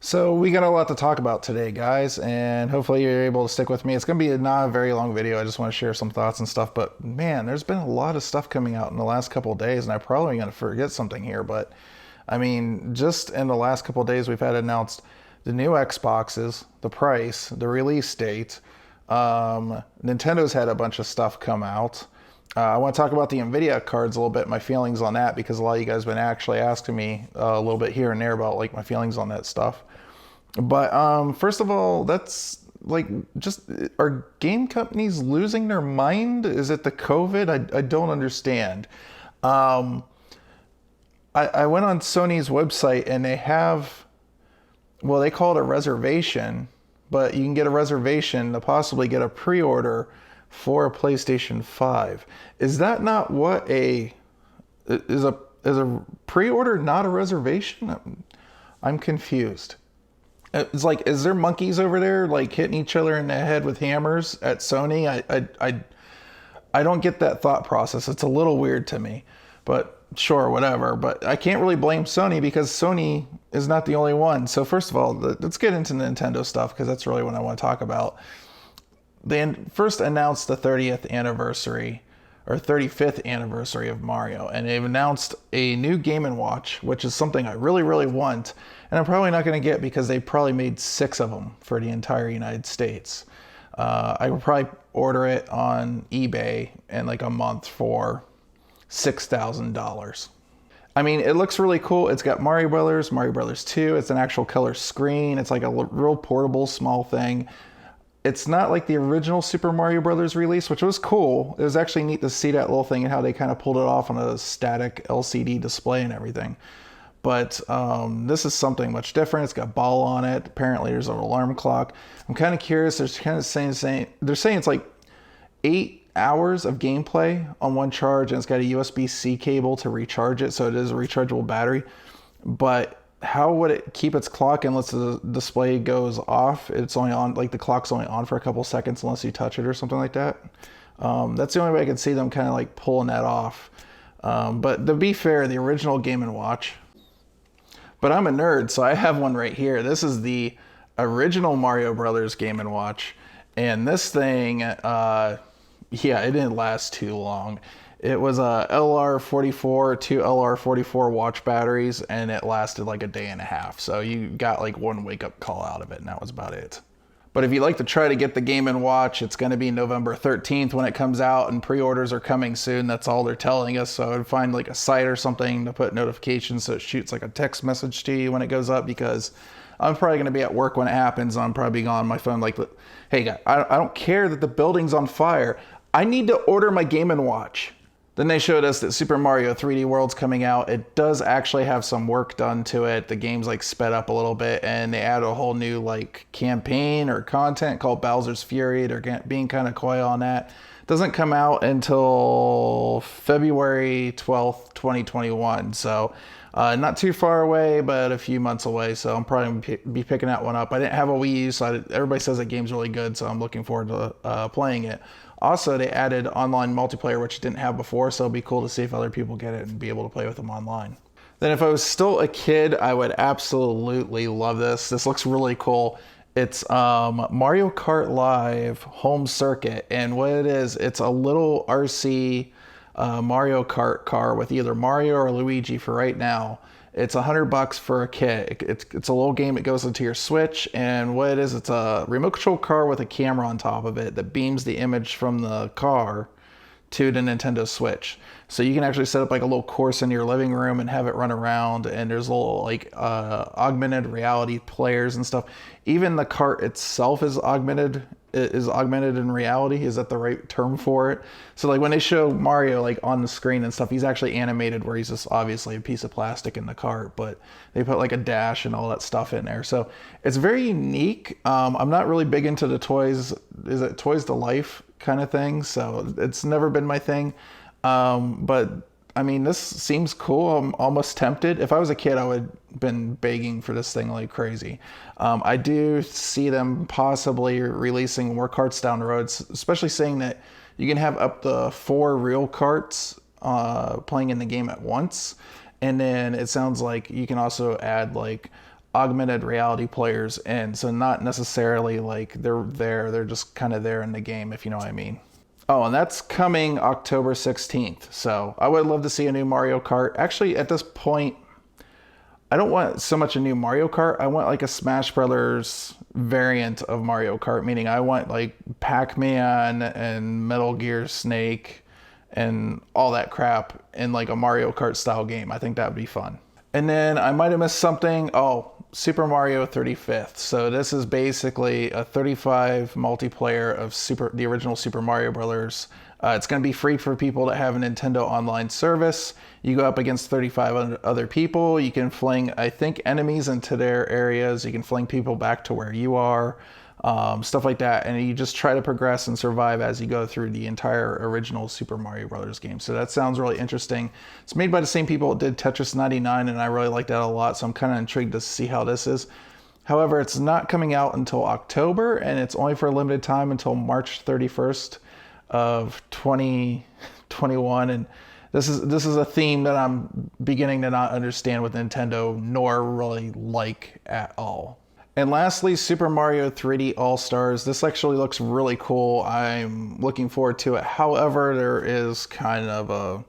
So we got a lot to talk about today, guys, and hopefully you're able to stick with me. It's going to be not a very long video. I just want to share some thoughts and stuff. But man, there's been a lot of stuff coming out in the last couple of days, and I'm probably going to forget something here. But I mean, just in the last couple of days, we've had announced the new Xboxes, the price, the release date. Nintendo's had a bunch of stuff come out. I want to talk about the Nvidia cards a little bit, my feelings on that, because a lot of you guys have been actually asking me a little bit here and there about like my feelings on that stuff. But first of all, that's like just are game companies losing their mind? Is it the COVID? I don't understand. Um, I went on Sony's website and they have, well, they call it a reservation, but you can get a reservation to possibly get a pre-order for a PlayStation 5. Is that not what is a pre-order not a reservation? I'm confused. It's like, is there monkeys over there like hitting each other in the head with hammers at Sony? I don't get that thought process. It's a little weird to me, but sure, whatever. But I can't really blame Sony because Sony is not the only one. So first of all, let's get into Nintendo stuff because that's really what I want to talk about. They first announced the 30th anniversary or 35th anniversary of Mario, and they've announced a new Game & Watch, which is something I really, really want, and I'm probably not going to get because they probably made 6 of them for the entire United States. I would probably order it on eBay in like a month for $6,000. I mean, it looks really cool. It's got Mario Brothers, Mario Brothers 2. It's an actual color screen. It's like a real portable, small thing. It's not like the original Super Mario Brothers release, which was cool. It was actually neat to see that little thing and how they kind of pulled it off on a static LCD display and everything. But this is something much different. It's got ball on it. Apparently, there's an alarm clock. I'm kind of curious. They're kind of saying it's like 8 hours of gameplay on one charge, and it's got a USB-C cable to recharge it, so it is a rechargeable battery. But how would it keep its clock unless the display goes off? It's only on, like the clock's only on for a couple seconds unless you touch it or something like that. That's the only way I can see them kind of like pulling that off. But to be fair, the original Game & Watch. But I'm a nerd, so I have one right here. This is the original Mario Brothers Game & Watch. And this thing, yeah, it didn't last too long. It was a LR44, 2 LR44 watch batteries, and it lasted like a day and a half. So you got like one wake-up call out of it, and that was about it. But if you'd like to try to get the Game & Watch, it's going to be November 13th when it comes out, and pre-orders are coming soon. That's all they're telling us. So I'd find like a site or something to put notifications so it shoots like a text message to you when it goes up, because I'm probably going to be at work when it happens. I'm probably on my phone like, hey, guys, I don't care that the building's on fire. I need to order my Game & Watch. Then they showed us that Super Mario 3D World's coming out. It does actually have some work done to it. The game's like sped up a little bit, and they added a whole new like campaign or content called Bowser's Fury. They're being kind of coy on that. Doesn't come out until February 12th, 2021. So not too far away, but a few months away. So I'm probably going to be picking that one up. I didn't have a Wii U, so everybody says that game's really good, so I'm looking forward to playing it. Also, they added online multiplayer, which it didn't have before, so it'll be cool to see if other people get it and be able to play with them online. Then if I was still a kid, I would absolutely love this. This looks really cool. It's Mario Kart Live Home Circuit, and what it is, it's a little RC Mario Kart car with either Mario or Luigi for right now. It's $100 for a kit. It's a little game. It goes into your Switch, and what it is, it's a remote control car with a camera on top of it that beams the image from the car to the Nintendo Switch. So you can actually set up like a little course in your living room and have it run around, and there's little like augmented reality players and stuff. Even the cart itself is augmented in reality. Is that the right term for it? So like when they show Mario like on the screen and stuff, he's actually animated where he's just obviously a piece of plastic in the cart, but they put like a dash and all that stuff in there. So it's very unique. I'm not really big into the toys. Is it toys to life kind of thing? So it's never been my thing. But I mean, this seems cool. I'm almost tempted. If I was a kid, I would have been begging for this thing like crazy. I do see them possibly releasing more carts down the road, especially saying that you can have up to 4 real carts playing in the game at once. And then it sounds like you can also add like augmented reality players in. So not necessarily like they're just kind of there in the game, if you know what I mean. Oh, and that's coming October 16th. So I would love to see a new Mario Kart. Actually, at this point, I don't want so much a new Mario Kart. I want like a Smash Brothers variant of Mario Kart, meaning I want like Pac-Man and Metal Gear Snake and all that crap in like a Mario Kart style game. I think that would be fun. And then I might have missed something. Oh, Super Mario 35th. So this is basically a 35 multiplayer of the original Super Mario Brothers. It's going to be free for people that have a Nintendo online service. You go up against 35 other people. You can fling, I think, enemies into their areas. You can fling people back to where you are, stuff like that. And you just try to progress and survive as you go through the entire original Super Mario Brothers game. So that sounds really interesting. It's made by the same people that did Tetris 99, and I really like that a lot. So I'm kind of intrigued to see how this is. However, it's not coming out until October, and it's only for a limited time until March 31st of 2021. And this is a theme that I'm beginning to not understand with Nintendo, nor really like at all. And lastly, Super Mario 3D All-Stars. This actually looks really cool. I'm looking forward to it. However, there is kind of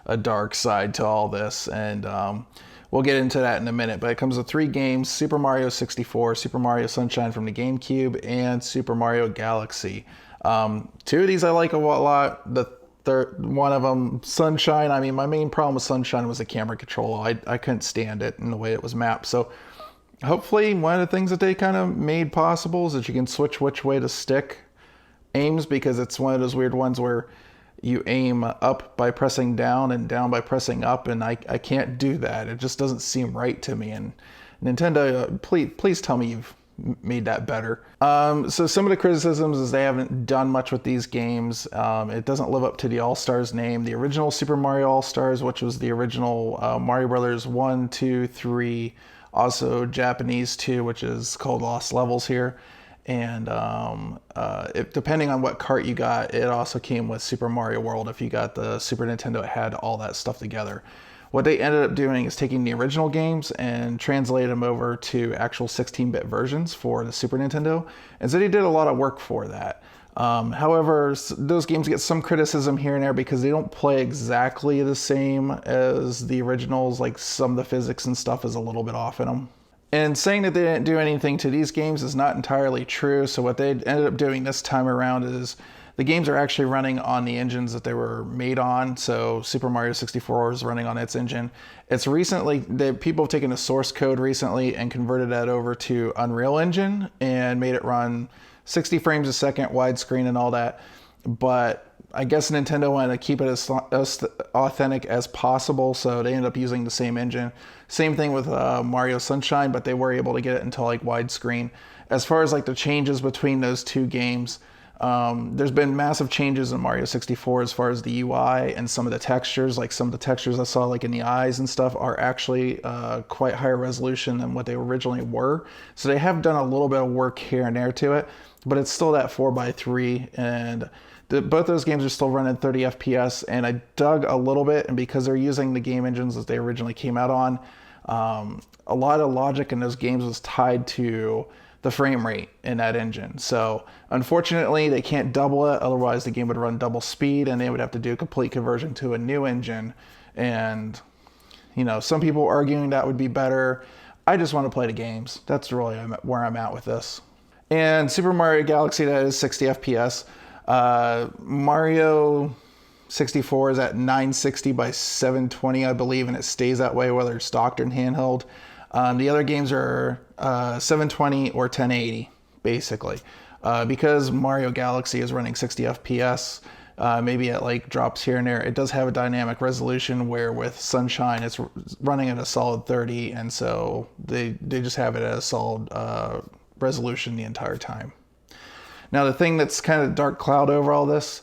a dark side to all this, and we'll get into that in a minute. But it comes with 3 games: Super Mario 64, Super Mario Sunshine from the GameCube, and Super Mario Galaxy. 2 of these I like a lot. The third one of them, Sunshine, I mean, my main problem with Sunshine was the camera control. I couldn't stand it in the way it was mapped. So hopefully one of the things that they kind of made possible is that you can switch which way the stick aims, because it's one of those weird ones where you aim up by pressing down and down by pressing up, and I can't do that. It just doesn't seem right to me. And Nintendo, please tell me you've made that better. So some of the criticisms is they haven't done much with these games. It doesn't live up to the All-Stars name. The original Super Mario All-Stars, which was the original Mario Brothers 1, 2, 3, also Japanese 2, which is called Lost Levels here. And depending on what cart you got, it also came with Super Mario World. If you got the Super Nintendo, it had all that stuff together. What they ended up doing is taking the original games and translated them over to actual 16-bit versions for the Super Nintendo. And so they did a lot of work for that. However, those games get some criticism here and there because they don't play exactly the same as the originals. Like some of the physics and stuff is a little bit off in them. And saying that they didn't do anything to these games is not entirely true. So what they ended up doing this time around is the games are actually running on the engines that they were made on. So Super Mario 64 is running on its engine. It's recently, people have taken the source code recently and converted that over to Unreal Engine and made it run 60 frames a second, widescreen and all that. But I guess Nintendo wanted to keep it as authentic as possible, so they ended up using the same engine. Same thing with Mario Sunshine, but they were able to get it into like widescreen. As far as like the changes between those two games, there's been massive changes in Mario 64 as far as the UI and some of the textures. Like some of the textures I saw like in the eyes and stuff are actually quite higher resolution than what they originally were. So they have done a little bit of work here and there to it, but it's still that 4x3, and both those games are still running 30 FPS. And I dug a little bit, and because they're using the game engines that they originally came out on, a lot of logic in those games was tied to the frame rate in that engine. So unfortunately they can't double it, otherwise the game would run double speed and they would have to do a complete conversion to a new engine. And you know, some people are arguing that would be better. I just want to play the games. That's really where I'm at with this. And Super Mario Galaxy, that is 60 FPS. Mario 64 is at 960 by 720, I believe, and it stays that way whether it's docked or handheld. The other games are 720 or 1080, basically. Because Mario Galaxy is running 60 FPS, maybe it like drops here and there. It does have a dynamic resolution where with Sunshine it's running at a solid 30, and so they just have it at a solid resolution the entire time. Now the thing that's kind of dark cloud over all this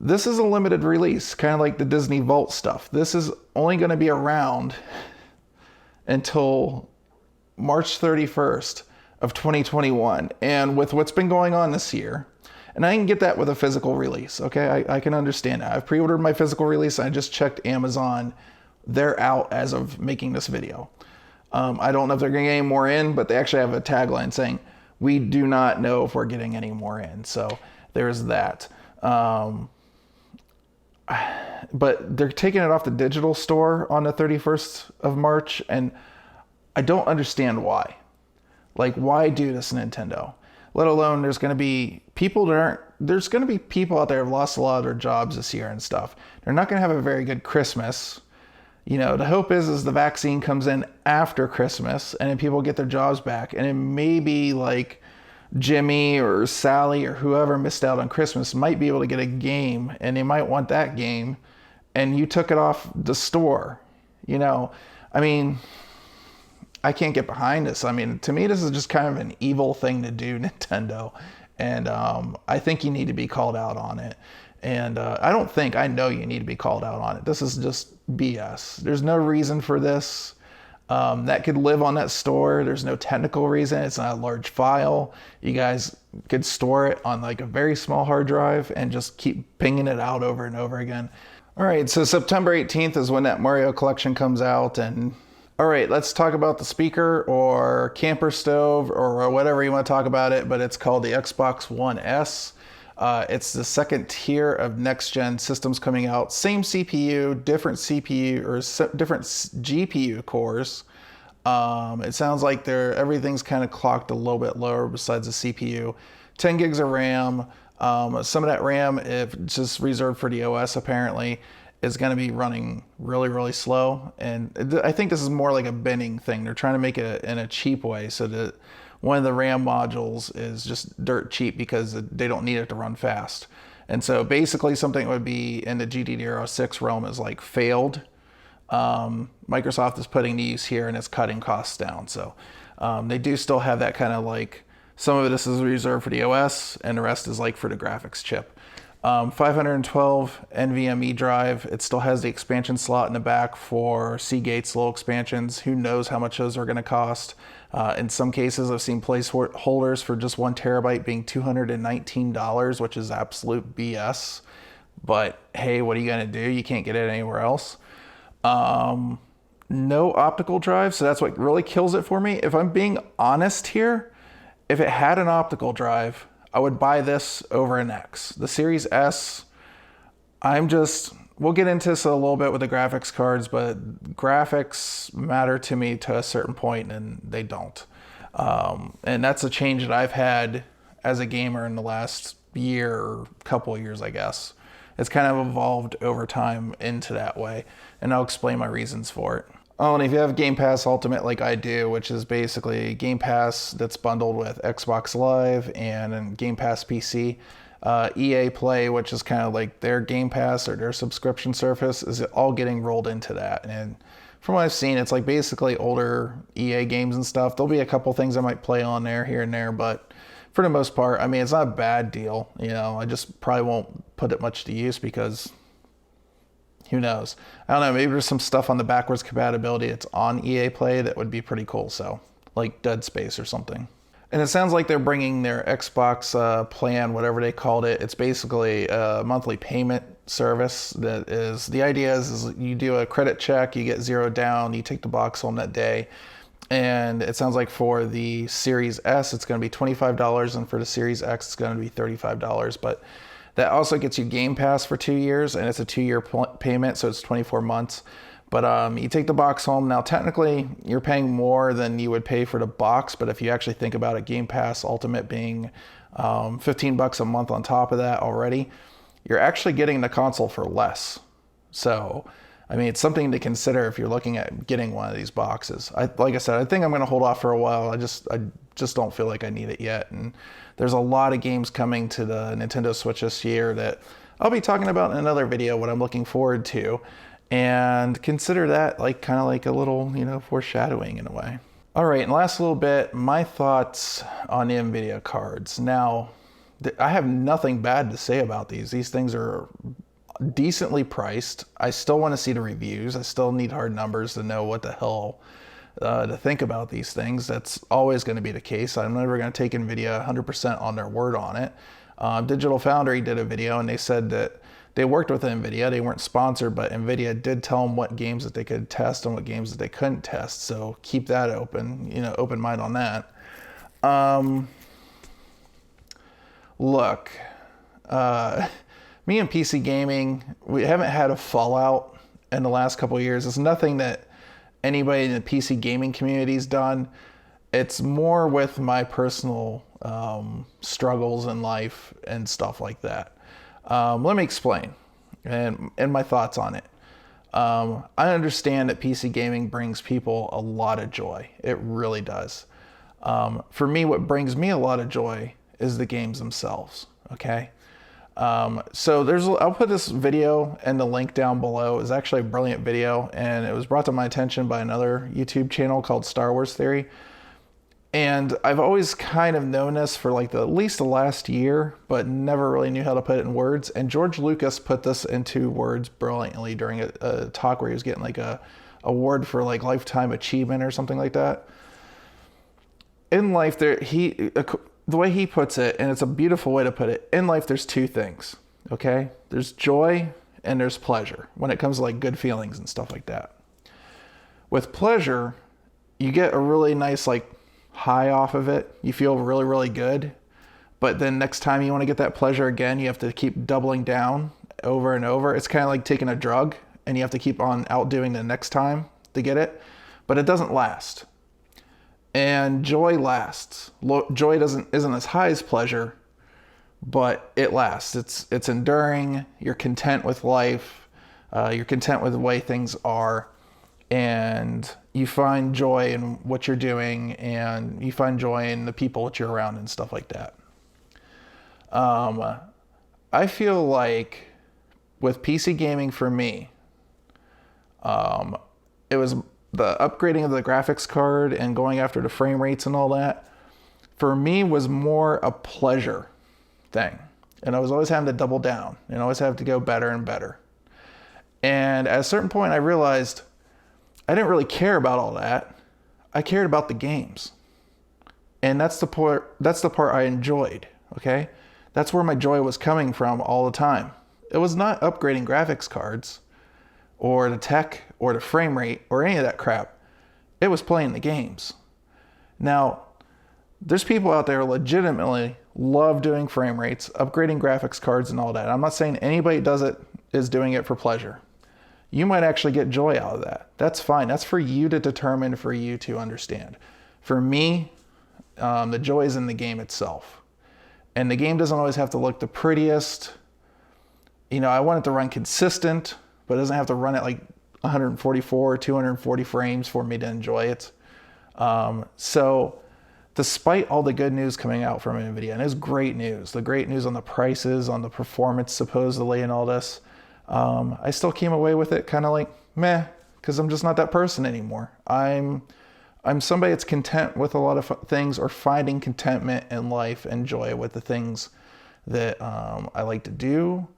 is a limited release, kind of like the Disney Vault stuff. This is only going to be around until March 31st of 2021. And with what's been going on this year, and I can get that with a physical release, okay? I can understand that. I've pre-ordered my physical release. I just checked Amazon. They're out as of making this video. I don't know if they're going to get any more in, but they actually have a tagline saying, "We do not know if we're getting any more in." So there's that. But they're taking it off the digital store on the 31st of March, and I don't understand why. Like, why do this, Nintendo? Let alone there's going to be people that aren't, there's going to be people out there who have lost a lot of their jobs this year and stuff. They're not going to have a very good Christmas. You know, the hope is the vaccine comes in after Christmas and then people get their jobs back. And it may be like Jimmy or Sally or whoever missed out on Christmas might be able to get a game, and they might want that game, and you took it off the store. You know, I mean, I can't get behind this. I mean, to me, this is just kind of an evil thing to do, Nintendo. And I think you need to be called out on it. And I know you need to be called out on it. This is just BS. There's no reason for this. That could live on that store. There's no technical reason. It's not a large file. You guys could store it on like a very small hard drive and just keep pinging it out over and over again. All right, so September 18th is when that Mario collection comes out. And all right, let's talk about the speaker or camper stove or whatever you want to talk about it, but it's called the Xbox One S. It's the second tier of next-gen systems coming out. Same CPU, different CPU or different GPU cores. It sounds like everything's kind of clocked a little bit lower besides the CPU. 10 gigs of RAM. Some of that RAM, if it's just reserved for the OS apparently, is going to be running really, really slow. And I think this is more like a binning thing. They're trying to make it in a cheap way so that one of the RAM modules is just dirt cheap because they don't need it to run fast. And so basically something that would be in the GDDR6 realm is like failed. Microsoft is putting to use here and it's cutting costs down. So they do still have that kind of like, some of this is reserved for the OS and the rest is like for the graphics chip. 512 NVMe drive. It still has the expansion slot in the back for Seagate's little expansions. Who knows how much those are going to cost. In some cases, I've seen placeholders for just 1 terabyte being $219, which is absolute BS. But hey, what are you going to do? You can't get it anywhere else. No optical drive, so that's what really kills it for me. If I'm being honest here, if it had an optical drive, I would buy this over an X. The Series S, we'll get into this a little bit with the graphics cards, but graphics matter to me to a certain point and they don't. And that's a change that I've had as a gamer in the last year or couple of years, I guess. It's kind of evolved over time into that way, and I'll explain my reasons for it. Oh, and if you have Game Pass Ultimate like I do, which is basically Game Pass that's bundled with Xbox Live and Game Pass PC, EA Play, which is kind of like their Game Pass or their subscription service, is all getting rolled into that. And from what I've seen, it's like basically older EA games and stuff. There'll be a couple things I might play on there here and there, but for the most part, I mean, it's not a bad deal. You know, I just probably won't put it much to use because who knows? I don't know, maybe there's some stuff on the backwards compatibility that's on EA Play that would be pretty cool. So, like Dead Space or something. And it sounds like they're bringing their Xbox plan, whatever they called it. It's basically a monthly payment service that is, the idea is you do a credit check, you get zero down, you take the box home that day. And it sounds like for the Series S, it's going to be $25, and for the Series X, it's going to be $35. But that also gets you Game Pass for 2 years, and it's a 2-year payment, so it's 24 months. But you take the box home. Now, technically, you're paying more than you would pay for the box, but if you actually think about it, Game Pass Ultimate being $15 a month on top of that already, you're actually getting the console for less. So, I mean, it's something to consider if you're looking at getting one of these boxes. Like I said, I think I'm going to hold off for a while. I just don't feel like I need it yet. And there's a lot of games coming to the Nintendo Switch this year that I'll be talking about in another video, what I'm looking forward to. And consider that like kind of like a little, foreshadowing in a way. All right, and last little bit, my thoughts on the Nvidia cards. Now, I have nothing bad to say about these. These things are decently priced. I still want to see the reviews. I still need hard numbers to know what the hell to think about these things. That's always going to be the case. I'm never going to take Nvidia 100% on their word on it. Digital Foundry did a video and they said that they worked with Nvidia. They weren't sponsored, but Nvidia did tell them what games that they could test and what games that they couldn't test. So keep that open, open mind on that. Look, me and PC gaming, we haven't had a fallout in the last couple of years. It's nothing that anybody in the PC gaming community's done. It's more with my personal struggles in life and stuff like that. Let me explain and my thoughts on it. I understand that PC gaming brings people a lot of joy. It really does. For me, what brings me a lot of joy is the games themselves. Okay. So I'll put this video and the link down below. It's actually a brilliant video, and it was brought to my attention by another YouTube channel called Star Wars Theory. And I've always kind of known this for like at least the last year, but never really knew how to put it in words. And George Lucas put this into words brilliantly during a talk where he was getting like a award for like lifetime achievement or something like that. In life, the way he puts it, and it's a beautiful way to put it, in life there's two things, okay? There's joy and there's pleasure when it comes to like good feelings and stuff like that. With pleasure, you get a really nice like high off of it. You feel really, really good. But then next time you want to get that pleasure again, you have to keep doubling down over and over. It's kind of like taking a drug, and you have to keep on outdoing the next time to get it. But it doesn't last. And joy lasts. Joy isn't as high as pleasure, but it lasts. It's enduring. You're content with life. You're content with the way things are. And you find joy in what you're doing, and you find joy in the people that you're around and stuff like that. I feel like with PC gaming for me, it was the upgrading of the graphics card and going after the frame rates and all that, for me was more a pleasure thing. And I was always having to double down and always have to go better and better. And at a certain point I realized I didn't really care about all that. I cared about the games. And that's the part I enjoyed, okay? That's where my joy was coming from all the time. It was not upgrading graphics cards or the tech or the frame rate or any of that crap. It was playing the games. Now, there's people out there who legitimately love doing frame rates, upgrading graphics cards and all that. I'm not saying anybody does it is doing it for pleasure. You might actually get joy out of that. That's fine. That's for you to determine, for you to understand. For me, the joy is in the game itself. And the game doesn't always have to look the prettiest. I want it to run consistent, but it doesn't have to run at like 144 or 240 frames for me to enjoy it. So despite all the good news coming out from Nvidia, and it's great news, the great news on the prices, on the performance supposedly and all this, I still came away with it kind of like meh, because I'm just not that person anymore. I'm somebody that's content with a lot of things, or finding contentment in life and joy with the things that I like to do,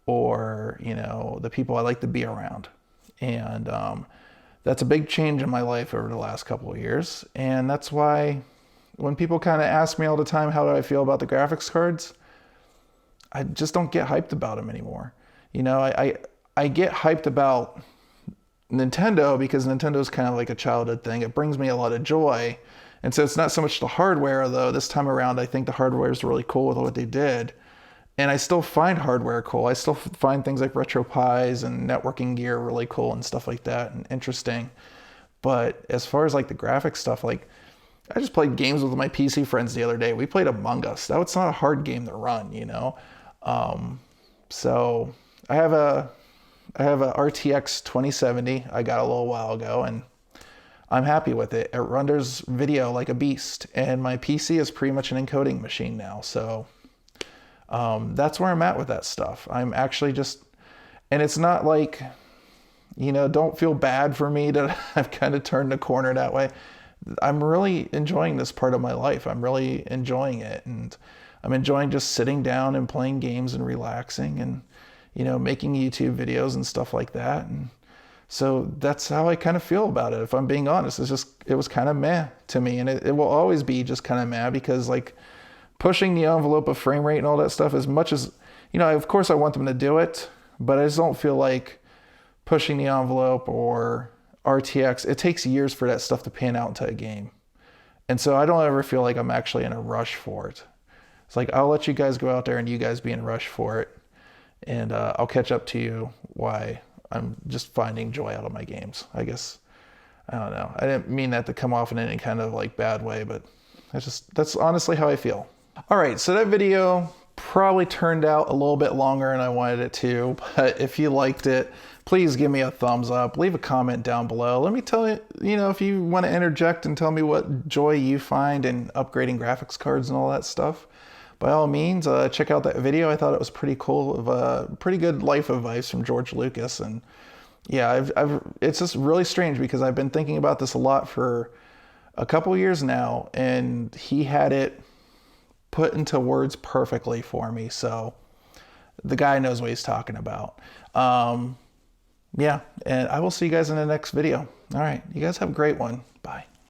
or the people I like to be around. And that's a big change in my life over the last couple of years. And that's why when people kind of ask me all the time, how do I feel about the graphics cards? I just don't get hyped about them anymore. I get hyped about Nintendo because Nintendo's kind of like a childhood thing. It brings me a lot of joy. And so it's not so much the hardware, though. This time around, I think the hardware is really cool with what they did. And I still find hardware cool. I still find things like RetroPies and networking gear really cool and stuff like that and interesting. But as far as like the graphics stuff, like I just played games with my PC friends the other day. We played Among Us. That's not a hard game to run, So I have a RTX 2070 I got a little while ago, and I'm happy with it. It renders video like a beast, and my PC is pretty much an encoding machine now. So that's where I'm at with that stuff. I'm actually just, and it's not like, don't feel bad for me that I've kind of turned the corner that way. I'm really enjoying this part of my life. I'm really enjoying it, and I'm enjoying just sitting down and playing games and relaxing and making YouTube videos and stuff like that. And so that's how I kind of feel about it. If I'm being honest, it was kind of meh to me. And it will always be just kind of meh, because like pushing the envelope of frame rate and all that stuff, as much as, of course I want them to do it, but I just don't feel like pushing the envelope or RTX. It takes years for that stuff to pan out into a game. And so I don't ever feel like I'm actually in a rush for it. It's like, I'll let you guys go out there and you guys be in a rush for it. And I'll catch up to you why I'm just finding joy out of my games. I guess, I don't know. I didn't mean that to come off in any kind of like bad way, but that's honestly how I feel. All right, so that video probably turned out a little bit longer than I wanted it to, but if you liked it, please give me a thumbs up, leave a comment down below. Let me tell you, if you want to interject and tell me what joy you find in upgrading graphics cards and all that stuff, by all means, check out that video. I thought it was pretty cool, of a pretty good life advice from George Lucas. And yeah, it's just really strange because I've been thinking about this a lot for a couple years now, and he had it put into words perfectly for me. So the guy knows what he's talking about. Yeah, and I will see you guys in the next video. All right, you guys have a great one. Bye.